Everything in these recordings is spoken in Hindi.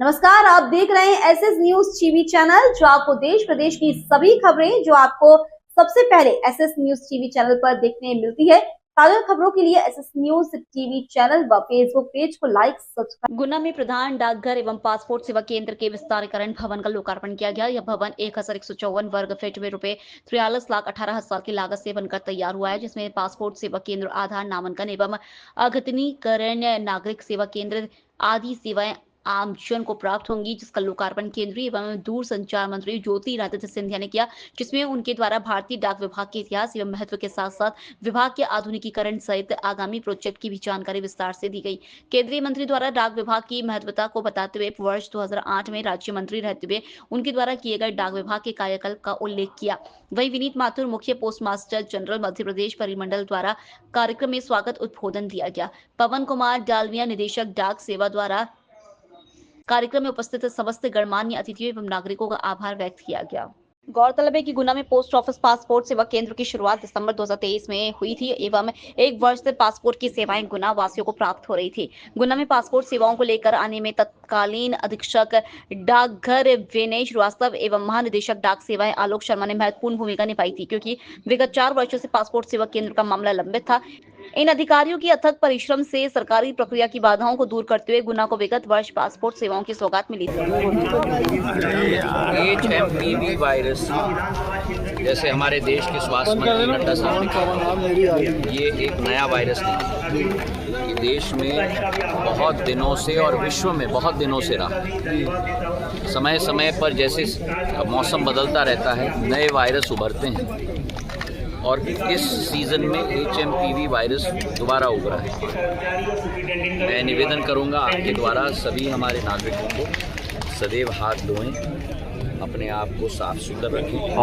नमस्कार, आप देख रहे हैं एसएस न्यूज टीवी चैनल, जो आपको देश प्रदेश की सभी खबरें जो आपको सबसे पहले एसएस न्यूज टीवी चैनल पर देखने मिलती है। ताजा खबरों के लिए एसएस न्यूज टीवी चैनल व फेसबुक पेज को लाइक सब्सक्राइब। गुना में प्रधान डाकघर एवं पासपोर्ट सेवा केंद्र के विस्तारीकरण भवन का लोकार्पण किया गया। यह भवन 1154 वर्ग फीट में रुपए 43,18,000 की लागत से बनकर तैयार हुआ है, जिसमें पासपोर्ट सेवा केंद्र, आधार नामांकन एवं अद्यतनीकरण, नागरिक सेवा केंद्र आदि सेवाएं आमजन को प्राप्त होंगी, जिसका लोकार्पण केंद्रीय एवं दूर संचार मंत्री ज्योतिरादित्य सिंधिया ने किया, जिसमें उनके द्वारा भारतीय डाक विभाग के इतिहास एवं महत्व के साथ साथ विभाग के आधुनिकीकरण सहित आगामी प्रोजेक्ट की भी जानकारी विस्तार से दी गई। केंद्रीय मंत्री द्वारा डाक विभाग की महत्वता को बताते हुए वर्ष 2008 में राज्य मंत्री रहते हुए उनके द्वारा किए गए डाक विभाग के कायाकल्प का उल्लेख किया। वहीं विनीत माथुर, मुख्य post master general Madhya Pradesh परिमंडल द्वारा कार्यक्रम में स्वागत उद्बोधन दिया गया। पवन कुमार डालमिया, निदेशक डाक सेवा द्वारा कार्यक्रम में उपस्थित समस्त गणमान्य अतिथियों एवं नागरिकों का आभार व्यक्त किया गया। गौरतलब है कि गुना में पोस्ट ऑफिस पासपोर्ट सेवा केंद्र की शुरुआत दिसंबर 2023 में हुई थी एवं एक वर्ष से पासपोर्ट की सेवाएं गुना वासियों को प्राप्त हो रही थी। गुना में पासपोर्ट सेवाओं को लेकर आने में तत्कालीन अधीक्षक डाकघर विनय श्रीवास्तव एवं महानिदेशक डाक सेवाएं आलोक शर्मा ने महत्वपूर्ण भूमिका निभाई थी, क्योंकि विगत 4 वर्षों से पासपोर्ट सेवा केंद्र का मामला लंबित था। इन अधिकारियों की अथक परिश्रम से सरकारी प्रक्रिया की बाधाओं को दूर करते हुए गुना को विगत वर्ष पासपोर्ट सेवाओं की सौगात मिली थी। HMPV वायरस, जैसे हमारे देश के स्वास्थ्य मंत्री नड्डा साहब ने कहा, ये एक नया वायरस नहीं, ये देश में बहुत दिनों से और विश्व में बहुत दिनों से रहा। समय समय पर जैसे मौसम बदलता रहता है, नए वायरस उभरते हैं और इस सीज़न में HMPV वायरस दोबारा उभरा है। मैं निवेदन करूंगा आपके द्वारा सभी हमारे नागरिकों को सदैव हाथ धोएं, अपने आप को साफ सुथरा रखें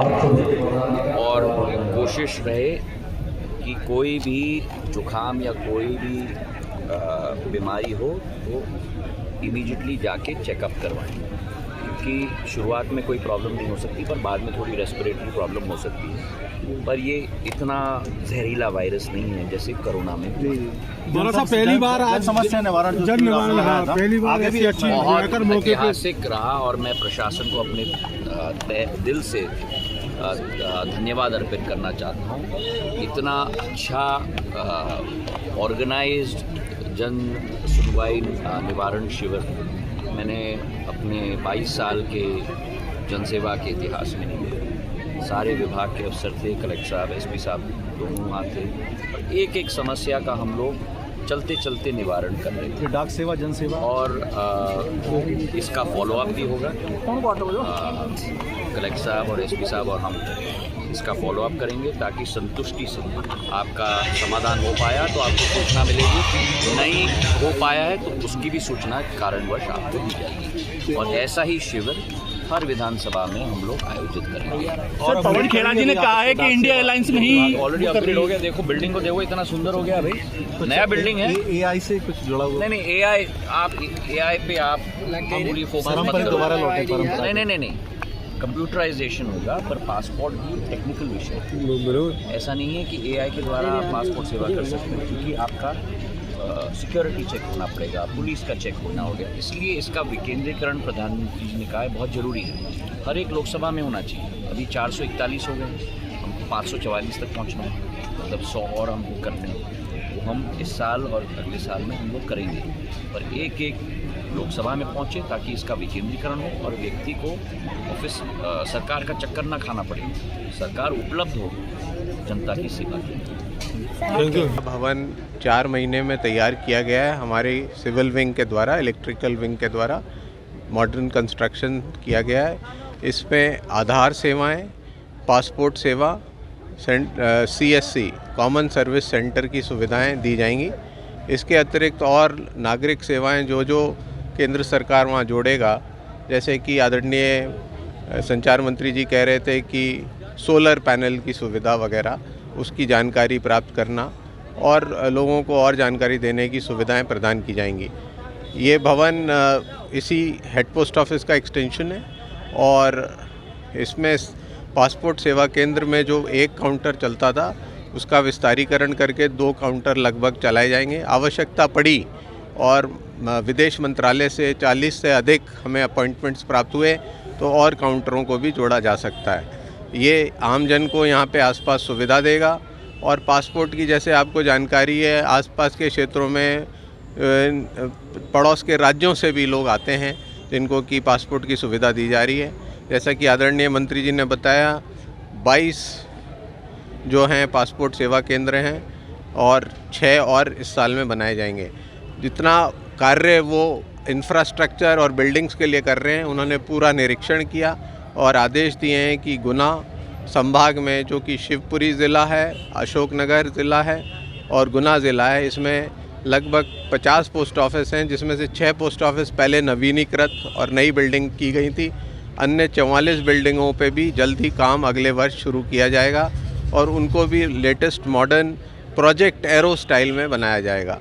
और कोशिश रहे कि कोई भी जुकाम या कोई भी बीमारी हो तो इमीडिएटली जाके चेकअप करवाएं, क्योंकि शुरुआत में कोई प्रॉब्लम नहीं हो सकती, पर बाद में थोड़ी रेस्पिरेटरी प्रॉब्लम हो सकती है। पर ये इतना जहरीला वायरस नहीं है जैसे कोरोना में। पहली बार आज समस्या निवारण पहली बार ऐसी अच्छी बहुत ऐतिहासिक रहा और मैं प्रशासन को अपने दिल से धन्यवाद अर्पित करना चाहता हूँ। इतना अच्छा ऑर्गेनाइज्ड जन सुनवाई निवारण शिविर मैंने अपने 22 साल के जनसेवा के इतिहास में नहीं देखा। सारे विभाग के अफसर थे, कलेक्टर साहब, एसपी साहब दोनों वहाँ थे और एक एक समस्या का हम लोग चलते चलते निवारण कर रहे थे। डाक सेवा, जन सेवा और इसका फॉलोअप भी होगा। कलेक्टर साहब और एसपी साहब और हम इसका फॉलोअप करेंगे ताकि संतुष्टि से आपका समाधान हो पाया तो आपको सूचना मिलेगी, नहीं हो पाया है तो उसकी भी सूचना कारणवश आपको दी जाएगी। और ऐसा ही शिविर हर विधानसभा में हम लोग आयोजित करेंगे। और पवन खेड़ा जी ने कहा है कि इंडिया एयरलाइंस नहीं ऑलरेडी अपग्रेड हो गया। देखो बिल्डिंग को देखो, इतना सुंदर हो गया भाई, नया बिल्डिंग है। AI से कुछ जुड़ा हुआ नहीं, AI आप AI पे आप मामूली फोकस मत करो। नहीं, कंप्यूटराइजेशन होगा, पर पासपोर्ट भी टेक्निकल विषय है। ऐसा नहीं है कि AI के द्वारा आप पासपोर्ट सेवा कर सकते हैं, क्योंकि आपका सिक्योरिटी चेक होना पड़ेगा, पुलिस का चेक होना होगा। इसलिए इसका विकेंद्रीकरण प्रधानमंत्री जी ने कहा है बहुत ज़रूरी है, हर एक लोकसभा में होना चाहिए। अभी 441 हो गए, हमको 544 तक पहुंचना है, मतलब 100 और हमको करने हैं। तो हम इस साल और अगले साल में हम लोग करेंगे, पर एक एक लोकसभा में पहुँचे ताकि इसका विकेंद्रीकरण हो और व्यक्ति को ऑफिस सरकार का चक्कर ना खाना पड़े, सरकार उपलब्ध हो जनता की सेवा के लिए। भवन 4 महीने में तैयार किया गया है हमारी सिविल विंग के द्वारा, इलेक्ट्रिकल विंग के द्वारा मॉडर्न कंस्ट्रक्शन किया गया है। इसमें आधार सेवाएं, पासपोर्ट सेवा, CSC कॉमन सर्विस सेंटर की सुविधाएं दी जाएंगी। इसके अतिरिक्त और नागरिक सेवाएं जो केंद्र सरकार वहां जोड़ेगा, जैसे कि आदरणीय संचार मंत्री जी कह रहे थे कि सोलर पैनल की सुविधा वगैरह, उसकी जानकारी प्राप्त करना और लोगों को और जानकारी देने की सुविधाएं प्रदान की जाएंगी। ये भवन इसी हेड पोस्ट ऑफिस का एक्सटेंशन है और इसमें पासपोर्ट सेवा केंद्र में जो एक काउंटर चलता था उसका विस्तारीकरण करके 2 काउंटर लगभग चलाए जाएंगे। आवश्यकता पड़ी और विदेश मंत्रालय से 40 से अधिक हमें अपॉइंटमेंट्स प्राप्त हुए, तो और काउंटरों को भी जोड़ा जा सकता है। ये आम जन को यहाँ पे आसपास सुविधा देगा। और पासपोर्ट की जैसे आपको जानकारी है, आसपास के क्षेत्रों में पड़ोस के राज्यों से भी लोग आते हैं जिनको कि पासपोर्ट की सुविधा दी जा रही है। जैसा कि आदरणीय मंत्री जी ने बताया, 22 जो हैं पासपोर्ट सेवा केंद्र हैं और 6 और इस साल में बनाए जाएंगे। जितना कार्य वो इंफ्रास्ट्रक्चर और बिल्डिंग्स के लिए कर रहे हैं, उन्होंने पूरा निरीक्षण किया और आदेश दिए हैं कि गुना संभाग में, जो कि शिवपुरी ज़िला है, अशोकनगर ज़िला है और गुना ज़िला है, इसमें लगभग 50 पोस्ट ऑफिस हैं, जिसमें से 6 पोस्ट ऑफिस पहले नवीनीकृत और नई बिल्डिंग की गई थी। अन्य 44 बिल्डिंगों पे भी जल्द ही काम अगले वर्ष शुरू किया जाएगा और उनको भी latest modern project arrow style में बनाया जाएगा।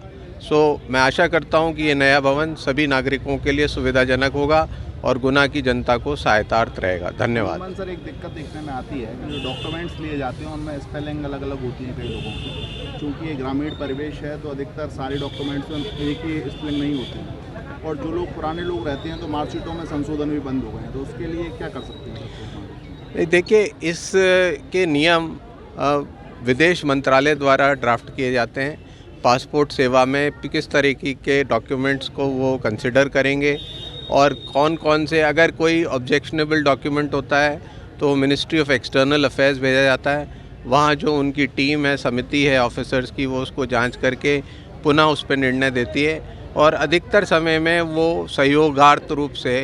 मैं आशा करता हूं कि ये नया भवन सभी नागरिकों के लिए सुविधाजनक होगा और गुना की जनता को सहायतार्थ रहेगा। धन्यवाद। सर, एक दिक्कत देखने में आती है कि जो डॉक्यूमेंट्स लिए जाते हैं उनमें स्पेलिंग अलग अलग होती है कई लोगों की। चूँकि ये ग्रामीण परिवेश है तो अधिकतर सारे डॉक्यूमेंट्स में एक ही स्पेलिंग नहीं होती है, और जो लोग पुराने लोग रहते हैं तो मार्कशीटों में संशोधन भी बंद हो गए हैं, तो उसके लिए क्या कर सकते हैं? देखिए, इसके नियम विदेश मंत्रालय द्वारा ड्राफ्ट किए जाते हैं। पासपोर्ट सेवा में किस तरीके के डॉक्यूमेंट्स को वो कंसिडर करेंगे और कौन कौन से, अगर कोई ऑब्जेक्शनेबल डॉक्यूमेंट होता है तो मिनिस्ट्री ऑफ एक्सटर्नल अफेयर्स भेजा जाता है। वहाँ जो उनकी टीम है, समिति है ऑफिसर्स की, वो उसको जांच करके पुनः उस पर निर्णय देती है और अधिकतर समय में वो सहयोगार्थ रूप से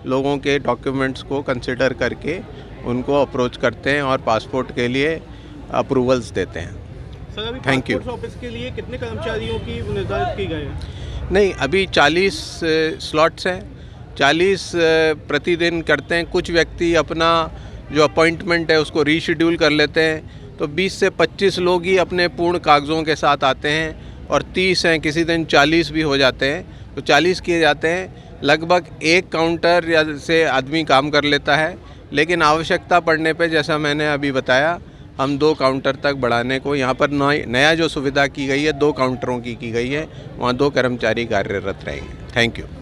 लोगों के डॉक्यूमेंट्स को कंसिडर करके उनको अप्रोच करते हैं और पासपोर्ट के लिए अप्रूवल्स देते हैं। Thank you. ऑफिस के लिए कितने कर्मचारियों की निर्धारित की गई है? नहीं, अभी 40 स्लॉट्स हैं, 40 प्रतिदिन करते हैं। कुछ व्यक्ति अपना जो अपॉइंटमेंट है उसको रीशेड्यूल कर लेते हैं, तो 20 से 25 लोग ही अपने पूर्ण कागज़ों के साथ आते हैं और 30 हैं, किसी दिन 40 भी हो जाते हैं, तो 40 किए जाते हैं। लगभग एक काउंटर या से आदमी काम कर लेता है, लेकिन आवश्यकता पड़ने पे, जैसा मैंने अभी बताया, हम 2 काउंटर तक बढ़ाने को, यहाँ पर नया जो सुविधा की गई है 2 काउंटरों की गई है, वहाँ 2 कर्मचारी कार्यरत रहेंगे। Thank you.